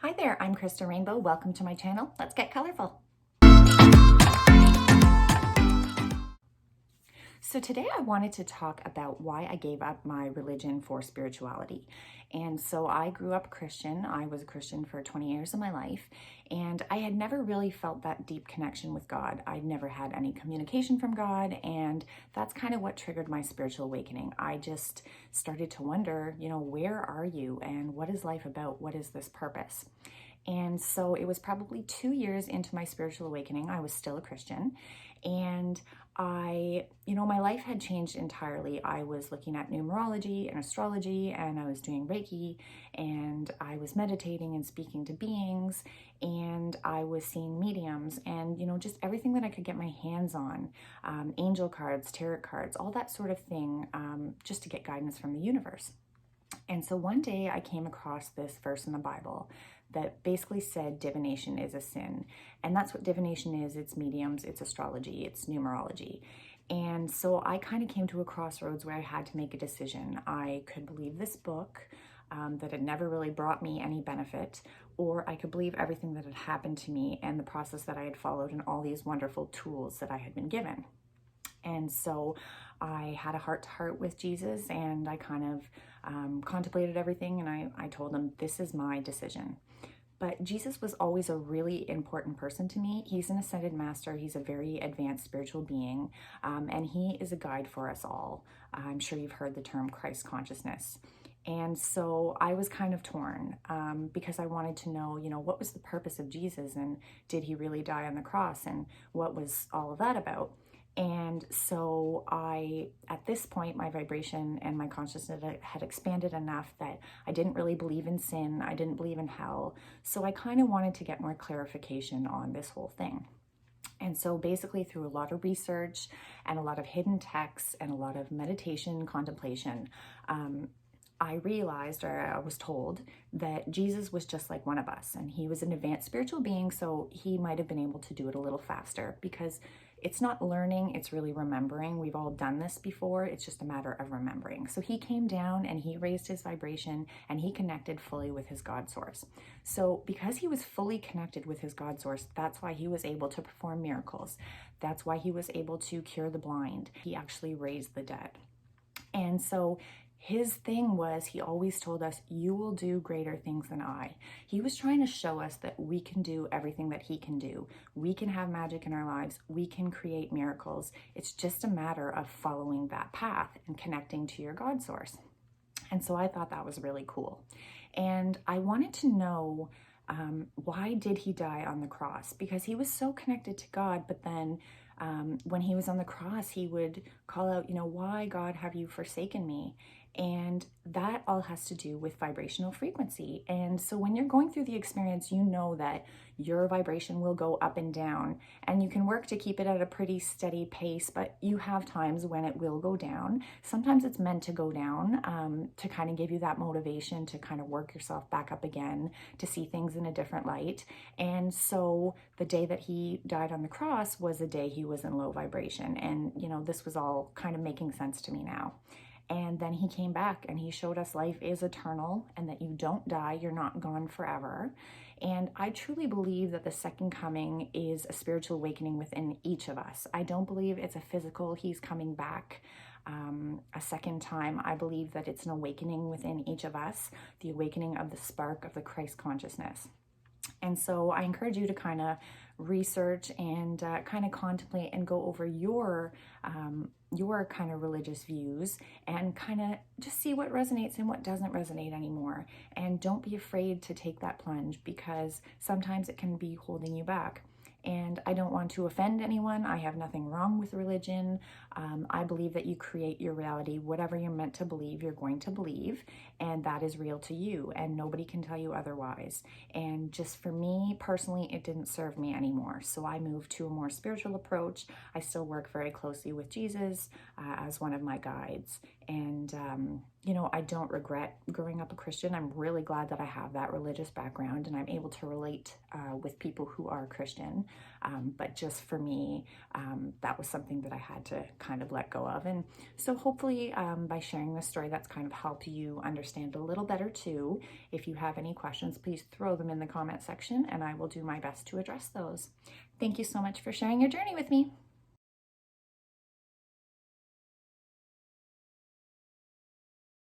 Hi there, I'm Krista Rainbow. Welcome to my channel. Let's get colorful. So today I wanted to talk about why I gave up my religion for spirituality. And so I grew up Christian. I was a Christian for 20 years of my life, and I had never really felt that deep connection with God. I'd never had any communication from God, and that's kind of what triggered my spiritual awakening. I just started to wonder, where are you and what is life about? What is this purpose? And so it was probably 2 years into my spiritual awakening. I was still a Christian, and my life had changed entirely. I was looking at numerology and astrology, and I was doing Reiki, and I was meditating and speaking to beings, and I was seeing mediums, and, just everything that I could get my hands on, angel cards, tarot cards, all that sort of thing, just to get guidance from the universe. And so one day I came across this verse in the Bible that basically said divination is a sin. And that's what divination is. It's mediums, it's astrology, it's numerology. And so I kind of came to a crossroads where I had to make a decision. I could believe this book that had never really brought me any benefit, or I could believe everything that had happened to me and the process that I had followed and all these wonderful tools that I had been given. And so I had a heart-to-heart with Jesus, and I kind of contemplated everything, and I told him, this is my decision. But Jesus was always a really important person to me. He's an ascended master. He's a very advanced spiritual being, and he is a guide for us all. I'm sure you've heard the term Christ consciousness. And so I was kind of torn because I wanted to know, what was the purpose of Jesus, and did he really die on the cross, and what was all of that about? And so at this point, my vibration and my consciousness had expanded enough that I didn't really believe in sin. I didn't believe in hell. So I kind of wanted to get more clarification on this whole thing. And so basically through a lot of research and a lot of hidden texts and a lot of meditation, contemplation, I realized, or I was told, that Jesus was just like one of us, and he was an advanced spiritual being, so he might have been able to do it a little faster, because it's not learning, it's really remembering. We've all done this before, it's just a matter of remembering. So he came down and he raised his vibration and he connected fully with his God source. So because he was fully connected with his God source, that's why he was able to perform miracles. That's why he was able to cure the blind. He actually raised the dead. And so his thing was, he always told us, you will do greater things than I. He was trying to show us that we can do everything that he can do. We can have magic in our lives. We can create miracles. It's just a matter of following that path and connecting to your God source. And so I thought that was really cool. And I wanted to know, why did he die on the cross? Because he was so connected to God, but then when he was on the cross, he would call out, why, God, have you forsaken me? And that all has to do with vibrational frequency. And so when you're going through the experience, you know that your vibration will go up and down, and you can work to keep it at a pretty steady pace, but you have times when it will go down. Sometimes it's meant to go down to kind of give you that motivation to kind of work yourself back up again, to see things in a different light. And so the day that he died on the cross was the day he was in low vibration. And, this was all kind of making sense to me now. And then he came back and he showed us life is eternal and that you don't die, you're not gone forever. And I truly believe that the second coming is a spiritual awakening within each of us. I don't believe it's a physical, he's coming back a second time. I believe that it's an awakening within each of us, the awakening of the spark of the Christ consciousness. And so I encourage you to kind of research and kind of contemplate and go over your kind of religious views and kind of just see what resonates and what doesn't resonate anymore. And don't be afraid to take that plunge, because sometimes it can be holding you back. And I don't want to offend anyone. I have nothing wrong with religion. I believe that you create your reality. Whatever you're meant to believe, you're going to believe, and that is real to you, and nobody can tell you otherwise. And just for me personally, it didn't serve me anymore. So I moved to a more spiritual approach. I still work very closely with Jesus as one of my guides. And, I don't regret growing up a Christian. I'm really glad that I have that religious background and I'm able to relate with people who are Christian. But just for me, that was something that I had to kind of let go of. And so hopefully by sharing this story, that's kind of helped you understand a little better too. If you have any questions, please throw them in the comment section and I will do my best to address those. Thank you so much for sharing your journey with me.